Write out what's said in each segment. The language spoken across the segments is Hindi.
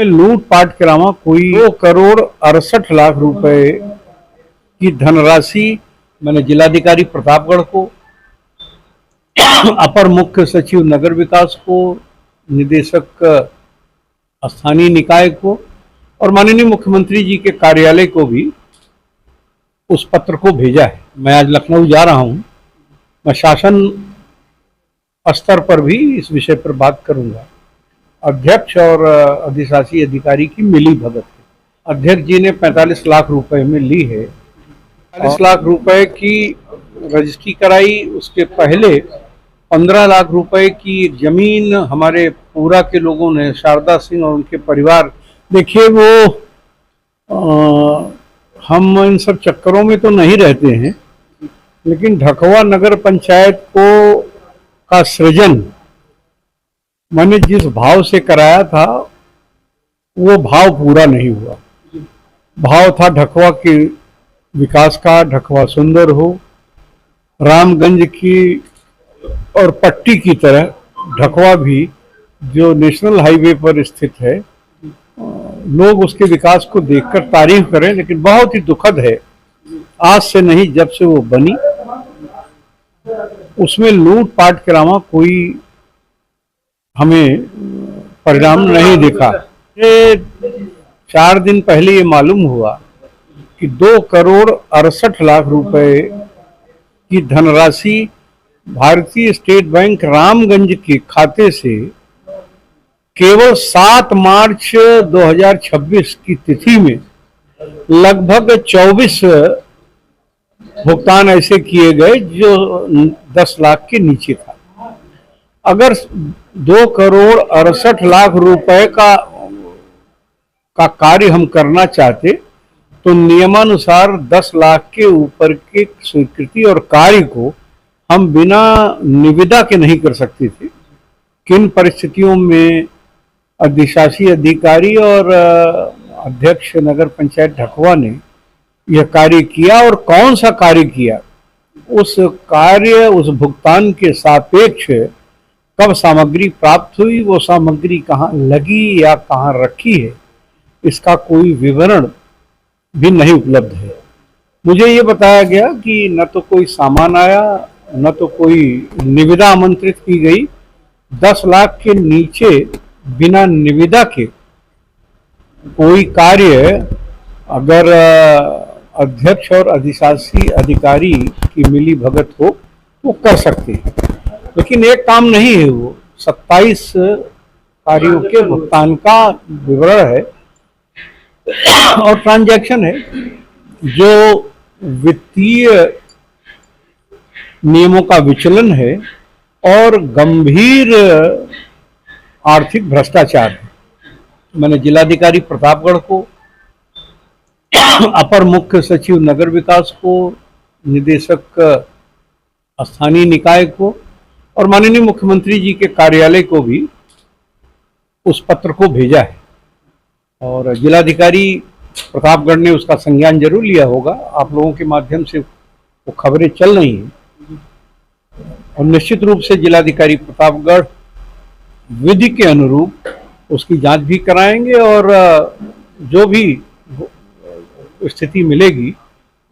में लूटपाट के अलावा कोई 2 करोड़ 68 लाख रुपए की धनराशि मैंने जिलाधिकारी प्रतापगढ़ को, अपर मुख्य सचिव नगर विकास को, निदेशक स्थानीय निकाय को और माननीय मुख्यमंत्री जी के कार्यालय को भी उस पत्र को भेजा है। मैं आज लखनऊ जा रहा हूं। मैं शासन स्तर पर भी इस विषय पर बात करूंगा। अध्यक्ष और अधिशासी अधिकारी की मिली भगत है। अध्यक्ष जी ने 45 लाख रुपए में ली है। 45 लाख रुपए की रजिस्ट्री कराई। उसके पहले 15 लाख रुपए की जमीन हमारे पूरा के लोगों ने, शारदा सिंह और उनके परिवार, देखिए वो हम इन सब चक्करों में तो नहीं रहते हैं, लेकिन ढकवा नगर पंचायत को का सृजन मैंने जिस भाव से कराया था वो भाव पूरा नहीं हुआ। भाव था ढकवा के विकास का, ढकवा सुंदर हो, रामगंज की और पट्टी की तरह ढकवा भी जो नेशनल हाईवे पर स्थित है, लोग उसके विकास को देखकर तारीफ करें। लेकिन बहुत ही दुखद है, आज से नहीं जब से वो बनी उसमें लूटपाट के अलावा कोई हमें परिणाम नहीं दिखा। 4 दिन पहले ये मालूम हुआ कि 2 करोड़ 68 लाख रुपए की धनराशि भारतीय स्टेट बैंक रामगंज के खाते से केवल 7 मार्च 2026 की तिथि में लगभग 24 भुगतान ऐसे किए गए जो 10 लाख के नीचे था। अगर 2 करोड़ 68 लाख रुपए का कार्य हम करना चाहते तो नियमानुसार 10 लाख के ऊपर के स्वीकृति और कार्य को हम बिना निविदा के नहीं कर सकते थे। किन परिस्थितियों में अधिशासी अधिकारी और अध्यक्ष नगर पंचायत ढकवा ने यह कार्य किया और कौन सा कार्य किया, उस कार्य उस भुगतान के सापेक्ष कब सामग्री प्राप्त हुई, वो सामग्री कहाँ लगी या कहाँ रखी है, इसका कोई विवरण भी नहीं उपलब्ध है। मुझे ये बताया गया कि न तो कोई सामान आया, न तो कोई निविदा आमंत्रित की गई। 10 लाख के नीचे बिना निविदा के कोई कार्य अगर अध्यक्ष और अधिशासी अधिकारी की मिली भगत हो तो कर सकते हैं, लेकिन एक काम नहीं है। वो 27 कार्यों के भुगतान का विवरण है और ट्रांजैक्शन है जो वित्तीय नियमों का विचलन है और गंभीर आर्थिक भ्रष्टाचार है। मैंने जिलाधिकारी प्रतापगढ़ को, अपर मुख्य सचिव नगर विकास को, निदेशक स्थानीय निकाय को और माननीय मुख्यमंत्री जी के कार्यालय को भी उस पत्र को भेजा है और जिलाधिकारी प्रतापगढ़ ने उसका संज्ञान जरूर लिया होगा। आप लोगों के माध्यम से वो खबरें चल रही हैं और निश्चित रूप से जिलाधिकारी प्रतापगढ़ विधि के अनुरूप उसकी जांच भी कराएंगे और जो भी स्थिति मिलेगी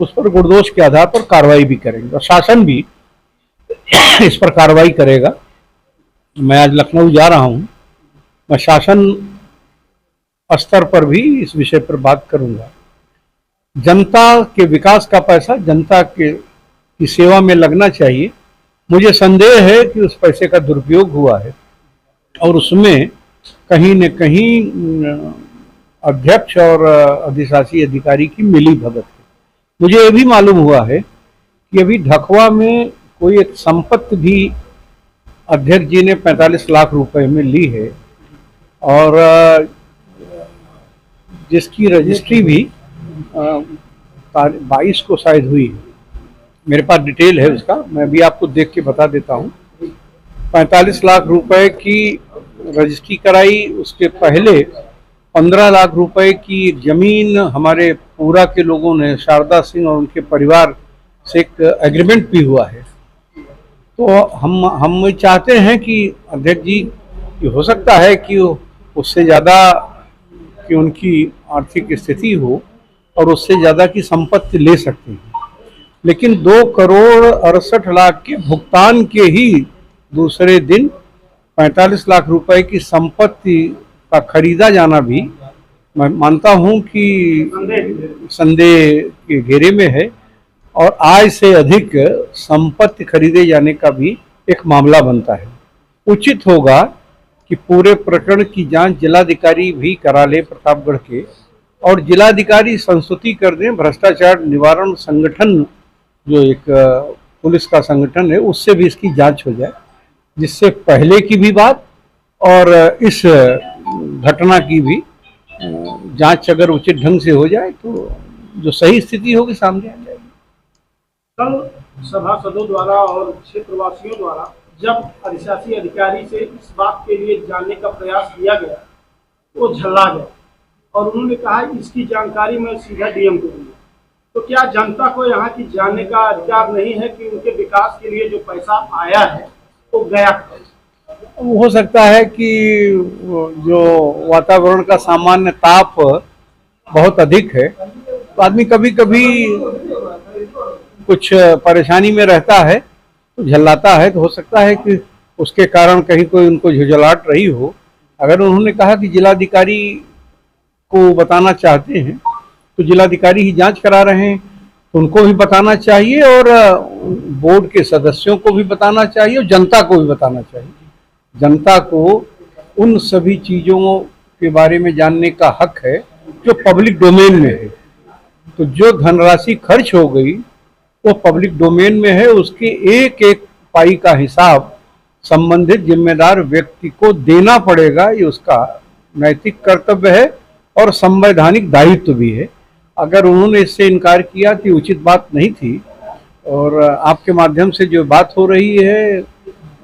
उस पर गुणदोष के आधार पर कार्रवाई भी करेंगे और शासन भी इस पर कार्रवाई करेगा। मैं आज लखनऊ जा रहा हूं। मैं शासन स्तर पर भी इस विषय पर बात करूंगा। जनता के विकास का पैसा जनता की सेवा में लगना चाहिए। मुझे संदेह है कि उस पैसे का दुरुपयोग हुआ है और उसमें कहीं न कहीं अध्यक्ष और अधिशासी अधिकारी की मिली भगत है। मुझे ये भी मालूम हुआ है कि अभी ढकवा में कोई एक संपत्ति भी अध्यक्ष जी ने 45 लाख रुपए में ली है और जिसकी रजिस्ट्री भी 22 को शायद हुई है। मेरे पास डिटेल है उसका, मैं भी आपको देख के बता देता हूँ। 45 लाख रुपए की रजिस्ट्री कराई। उसके पहले 15 लाख रुपए की जमीन हमारे पूरा के लोगों ने, शारदा सिंह और उनके परिवार से एक एग्रीमेंट भी हुआ है। तो हम चाहते हैं कि अध्यक्ष जी, हो सकता है कि उससे ज़्यादा कि उनकी आर्थिक स्थिति हो और उससे ज़्यादा की संपत्ति ले सकते हैं, लेकिन 2 करोड़ 68 लाख के भुगतान के ही दूसरे दिन 45 लाख रुपए की संपत्ति का खरीदा जाना भी मैं मानता हूं कि संदेह के घेरे में है, और आय से अधिक संपत्ति खरीदे जाने का भी एक मामला बनता है। उचित होगा कि पूरे प्रकरण की जांच जिलाधिकारी भी करा ले प्रतापगढ़ के, और जिलाधिकारी संस्तुति कर दें भ्रष्टाचार निवारण संगठन, जो एक पुलिस का संगठन है, उससे भी इसकी जांच हो जाए, जिससे पहले की भी बात और इस घटना की भी जांच अगर उचित ढंग से हो जाए तो जो सही स्थिति होगी सामने आ जाएगी। कल सभासदों द्वारा और क्षेत्रवासियों द्वारा जब अधिशासी अधिकारी से इस बात के लिए जानने का प्रयास किया गया, वो झल्ला गया और उन्होंने कहा इसकी जानकारी मैं सीधा डीएम को दूंगा। तो क्या जनता को यहाँ की जानने का अधिकार नहीं है कि उनके विकास के लिए जो पैसा आया है वो गया? हो सकता है कि जो वातावरण का सामान्य ताप बहुत अधिक है, तो आदमी कभी कभी कुछ परेशानी में रहता है तो झल्लाता है, तो हो सकता है कि उसके कारण कहीं कोई उनको झुझलाहट रही हो। अगर उन्होंने कहा कि जिलाधिकारी को बताना चाहते हैं तो जिलाधिकारी ही जांच करा रहे हैं, तो उनको भी बताना चाहिए और बोर्ड के सदस्यों को भी बताना चाहिए और जनता को भी बताना चाहिए। जनता को उन सभी चीज़ों के बारे में जानने का हक है जो पब्लिक डोमेन में है। तो जो धनराशि खर्च हो गई वो पब्लिक डोमेन में है, उसके एक एक पाई का हिसाब संबंधित जिम्मेदार व्यक्ति को देना पड़ेगा। ये उसका नैतिक कर्तव्य है और संवैधानिक दायित्व भी है। अगर उन्होंने इससे इनकार किया तो उचित बात नहीं थी, और आपके माध्यम से जो बात हो रही है,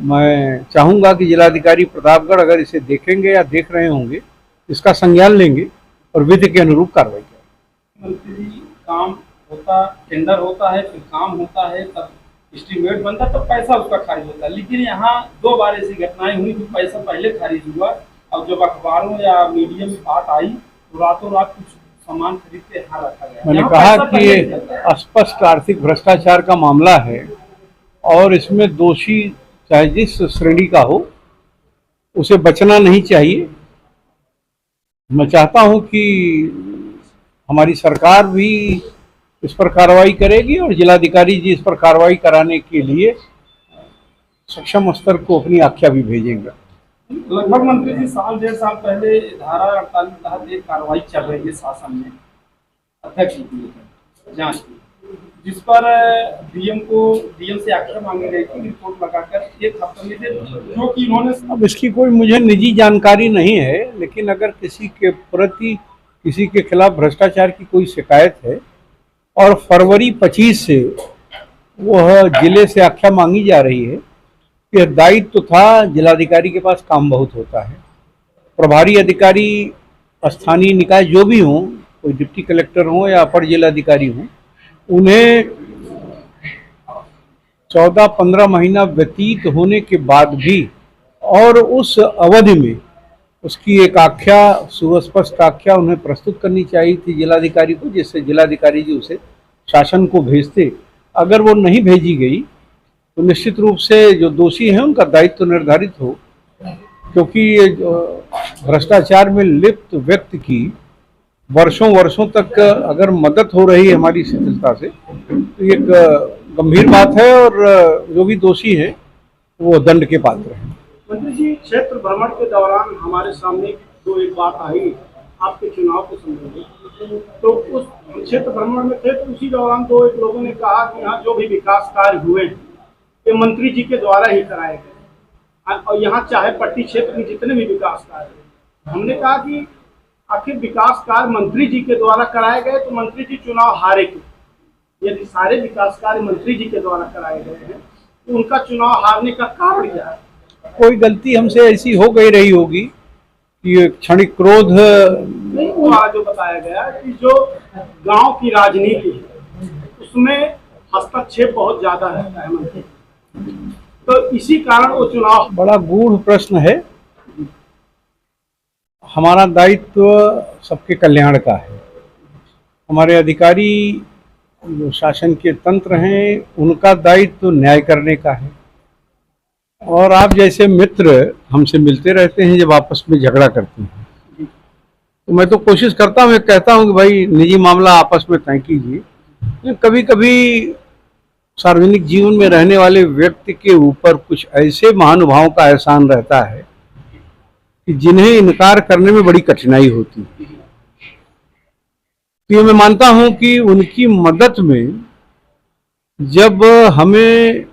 मैं चाहूँगा कि जिलाधिकारी प्रतापगढ़ अगर इसे देखेंगे या देख रहे होंगे, इसका संज्ञान लेंगे और विधि के अनुरूप कार्रवाई करेंगे। मंत्री जी, काम होता, टेंडर होता है, फिर काम होता है, तब एस्टीमेट बनता, तब पैसा उसका खारिज होता है। लेकिन यहाँ 2 बार ऐसी घटनाएं हुई कि पैसा पहले खारिज हुआ और जब अखबारों या मीडिया में बात आई तो रातों रात कुछ सामान खरीद के यहाँ रखा गया। मैंने कहा कि ये स्पष्ट आर्थिक भ्रष्टाचार का मामला है और इसमें दोषी चाहे जिस श्रेणी का हो उसे बचना नहीं चाहिए। मैं चाहता हूं कि हमारी सरकार भी इस पर कार्रवाई करेगी और जिलाधिकारी जी इस पर कार्रवाई कराने के लिए सक्षम स्तर को अपनी आख्या भी भेजेंगे। लगभग मंत्री जी 1.5 साल पहले धारा 48 के तहत एक कार्रवाई चल रही है शासन में अध्यक्ष जांच की, जिस पर डीएम से आख्या मांगी गई थी, रिपोर्ट लगाकर 1 हफ्ते में दे, जो कि इन्होंने। अब इसकी कोई मुझे निजी जानकारी नहीं है, लेकिन अगर किसी के प्रति किसी के खिलाफ भ्रष्टाचार की कोई शिकायत है और फरवरी 25 से वह जिले से आख्या मांगी जा रही है, यह दायित्व तो था। जिलाधिकारी के पास काम बहुत होता है, प्रभारी अधिकारी स्थानीय निकाय जो भी हों, कोई डिप्टी कलेक्टर हों या अपर जिलाधिकारी हों, उन्हें 14-15 महीना व्यतीत होने के बाद भी और उस अवधि में उसकी एक आख्या, सुस्पष्ट आख्या उन्हें प्रस्तुत करनी चाहिए थी जिलाधिकारी को, जिससे जिलाधिकारी जी उसे शासन को भेजते। अगर वो नहीं भेजी गई तो निश्चित रूप से जो दोषी हैं उनका दायित्व निर्धारित हो, क्योंकि ये भ्रष्टाचार में लिप्त व्यक्ति की वर्षों वर्षों तक अगर मदद हो रही है हमारी शिथिलता से, तो एक गंभीर बात है और जो भी दोषी है वो दंड के पात्र है। मंत्री जी, क्षेत्र भ्रमण के दौरान हमारे सामने एक बात आई आपके चुनाव के संबंधित, तो उस क्षेत्र भ्रमण में थे, तो उसी दौरान एक लोगों ने कहा कि यहाँ जो भी विकास कार्य हुए हैं ये मंत्री जी के द्वारा ही कराए गए, और यहाँ चाहे पट्टी क्षेत्र में जितने भी विकास कार्य, हमने कहा कि आखिर विकास कार्य मंत्री जी के द्वारा कराए गए तो मंत्री जी चुनाव हारे क्यों? यदि सारे विकास कार्य मंत्री जी के द्वारा कराए गए हैं तो उनका चुनाव हारने का कारण क्या है? कोई गलती हमसे ऐसी हो गई रही होगी कि क्षणिक क्रोध नहीं, वो जो बताया गया कि जो गांव की राजनीति है उसमें हस्तक्षेप बहुत ज्यादा रहता है मंत्री, तो इसी कारण वो चुनाव। बड़ा गूढ़ प्रश्न है। हमारा दायित्व सबके कल्याण का है। हमारे अधिकारी जो शासन के तंत्र हैं उनका दायित्व न्याय करने का है। और आप जैसे मित्र हमसे मिलते रहते हैं, जब आपस में झगड़ा करते हैं तो मैं तो कोशिश करता हूँ, कहता हूँ कि भाई निजी मामला आपस में तय कीजिए। कभी कभी सार्वजनिक जीवन में रहने वाले व्यक्ति के ऊपर कुछ ऐसे महानुभावों का एहसान रहता है कि जिन्हें इनकार करने में बड़ी कठिनाई होती है। तो ये मैं मानता हूं कि उनकी मदद में जब हमें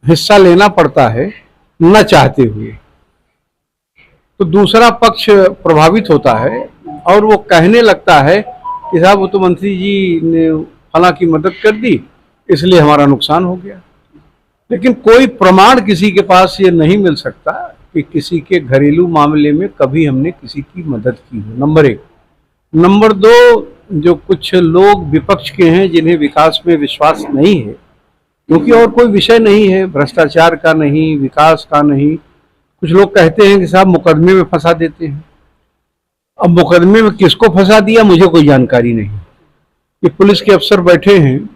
हिस्सा लेना पड़ता है न चाहते हुए, तो दूसरा पक्ष प्रभावित होता है और वो कहने लगता है कि साहब वो तो मंत्री जी ने फला की मदद कर दी इसलिए हमारा नुकसान हो गया। लेकिन कोई प्रमाण किसी के पास ये नहीं मिल सकता कि किसी के घरेलू मामले में कभी हमने किसी की मदद की हो, नंबर एक। नंबर दो, जो कुछ लोग विपक्ष के हैं जिन्हें विकास में विश्वास नहीं है, क्योंकि और कोई विषय नहीं है, भ्रष्टाचार का नहीं, विकास का नहीं, कुछ लोग कहते हैं कि साहब मुकदमे में फंसा देते हैं। अब मुकदमे में किसको फंसा दिया मुझे कोई जानकारी नहीं। ये पुलिस के अफसर बैठे हैं,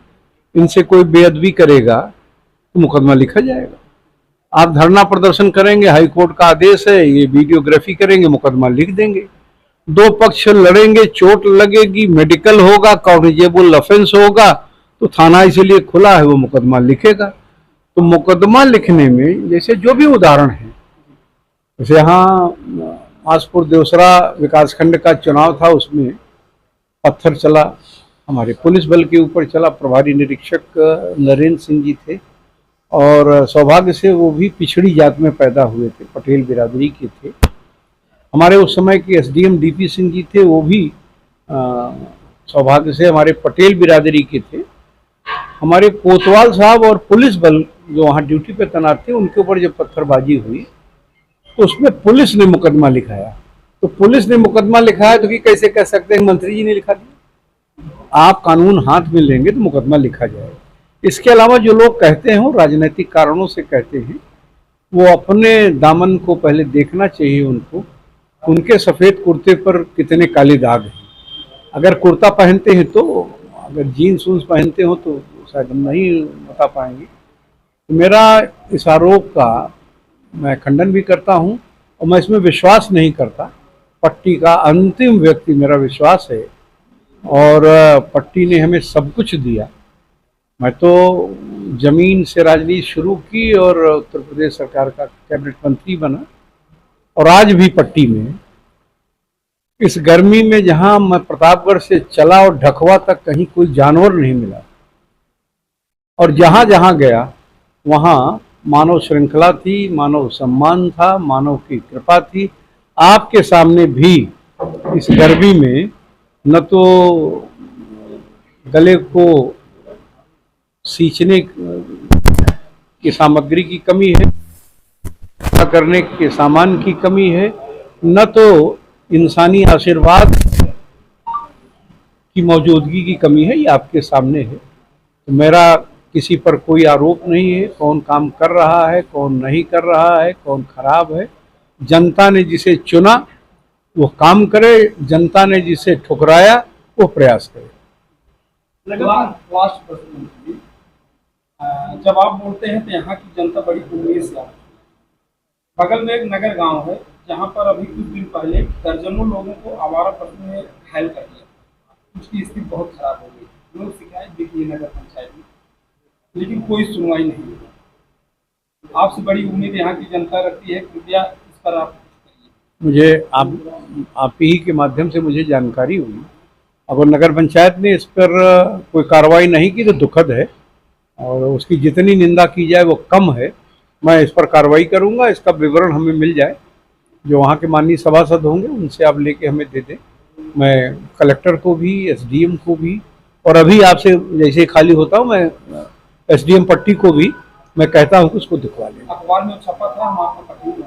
इनसे कोई बेअदबी करेगा तो मुकदमा लिखा जाएगा। आप धरना प्रदर्शन करेंगे, हाई कोर्ट का आदेश है, ये वीडियोग्राफी करेंगे, मुकदमा लिख देंगे। दो पक्ष लड़ेंगे, चोट लगेगी, मेडिकल होगा, कॉग्निजेबल ऑफेंस होगा, तो थाना इसीलिए खुला है, वो मुकदमा लिखेगा। तो मुकदमा लिखने में जैसे जो भी उदाहरण है, जैसे यहाँ आसपुर देवसरा विकासखंड का चुनाव था, उसमें पत्थर चला, हमारे पुलिस बल के ऊपर चला। प्रभारी निरीक्षक नरेंद्र सिंह जी थे और सौभाग्य से वो भी पिछड़ी जात में पैदा हुए थे, पटेल बिरादरी के थे। हमारे उस समय के एसडीएम डीपी सिंह जी थे, वो भी सौभाग्य से हमारे पटेल बिरादरी के थे। हमारे कोतवाल साहब और पुलिस बल जो वहाँ ड्यूटी पे तैनात थे, उनके ऊपर जब पत्थरबाजी हुई तो उसमें पुलिस ने मुकदमा लिखाया। तो पुलिस ने मुकदमा लिखाया तो कि कैसे कह सकते हैं मंत्री जी ने लिखा दिया। आप कानून हाथ में लेंगे तो मुकदमा लिखा जाएगा। इसके अलावा जो लोग कहते हैं वो राजनीतिक कारणों से कहते हैं, वो अपने दामन को पहले देखना चाहिए उनको, उनके सफ़ेद कुर्ते पर कितने काले दाग हैं। अगर कुर्ता पहनते हैं तो, अगर जीन्स वून्स पहनते हो तो शायद हम नहीं बता पाएंगे। तो मेरा इस आरोप का मैं खंडन भी करता हूं और मैं इसमें विश्वास नहीं करता। पट्टी का अंतिम व्यक्ति मेरा विश्वास है और पट्टी ने हमें सब कुछ दिया। मैं तो जमीन से राजनीति शुरू की और उत्तर प्रदेश सरकार का कैबिनेट मंत्री बना, और आज भी पट्टी में इस गर्मी में जहां मैं प्रतापगढ़ से चला और ढकवा तक कहीं कोई जानवर नहीं मिला, और जहां जहां गया वहां मानव श्रृंखला थी, मानव सम्मान था, मानव की कृपा थी। आपके सामने भी इस गर्मी में न तो गले को सींचने की सामग्री की कमी है, करने के सामान की कमी है, न तो इंसानी आशीर्वाद की मौजूदगी की कमी है। ये आपके सामने है। तो मेरा किसी पर कोई आरोप नहीं है, कौन काम कर रहा है, कौन नहीं कर रहा है, कौन खराब है। जनता ने जिसे चुना वो काम करे, जनता ने जिसे ठुकराया वो प्रयास करे। लास्ट प्रश्न, जब आप बोलते हैं तो यहाँ की जनता बड़ी उम्मीद से आती है। बगल में एक नगर गांव है जहाँ पर अभी कुछ दिन पहले दर्जनों लोगों को आवारा पशु ने घायल कर दिया, उसकी स्थिति बहुत खराब हो गई। लोग शिकायत भी किए नगर पंचायत में, लेकिन कोई सुनवाई नहीं हुई। आपसे बड़ी उम्मीद यहाँ की जनता रखती है, कृपया इस पर आप मुझे आप ही के माध्यम से मुझे जानकारी हुई। अगर नगर पंचायत ने इस पर कोई कार्रवाई नहीं की तो दुखद है, और उसकी जितनी निंदा की जाए वो कम है। मैं इस पर कार्रवाई करूंगा, इसका विवरण हमें मिल जाए, जो वहाँ के माननीय सभासद होंगे उनसे आप लेके हमें दे दें। मैं कलेक्टर को भी, एसडीएम को भी, और अभी आपसे जैसे खाली होता हूँ मैं एसडीएम पट्टी को भी मैं कहता हूँ कि उसको दिखवा लें। अखबार में छपा था, हम आपको पट्टी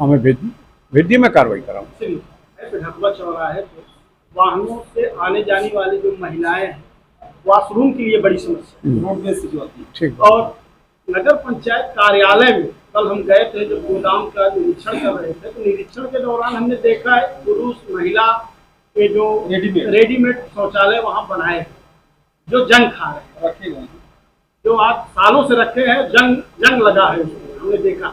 हमें भेज दिए, मैं कार्रवाई कराऊँ। ढकवा चौराहे पे वाहनों से आने जाने वाली जो महिलाएं हैं, वॉशरूम के लिए बड़ी समस्या रोडवेज से जो आती है, और नगर पंचायत कार्यालय में कल हम गए थे जब गोदाम का निरीक्षण कर रहे थे, तो निरीक्षण के दौरान हमने देखा है पुरुष महिला के जो रेडीमेड शौचालय वहाँ बनाए हैं, जो जंग खा रहे हैं, रखे गए हैं, जो आज सालों से रखे हैं, जंग लगा है उसमें, हमने देखा।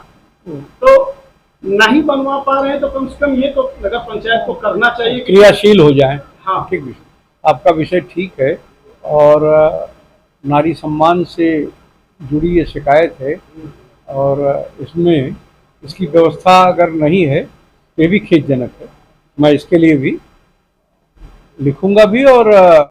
तो नहीं बनवा पा रहे हैं, तो कम से कम ये तो नगर पंचायत को करना चाहिए कि क्रियाशील हो जाए। हाँ, ठीक विषय, आपका विषय ठीक है। और नारी सम्मान से जुड़ी ये शिकायत है, और इसमें इसकी व्यवस्था अगर नहीं है तो ये भी खेदजनक है। मैं इसके लिए भी लिखूंगा भी और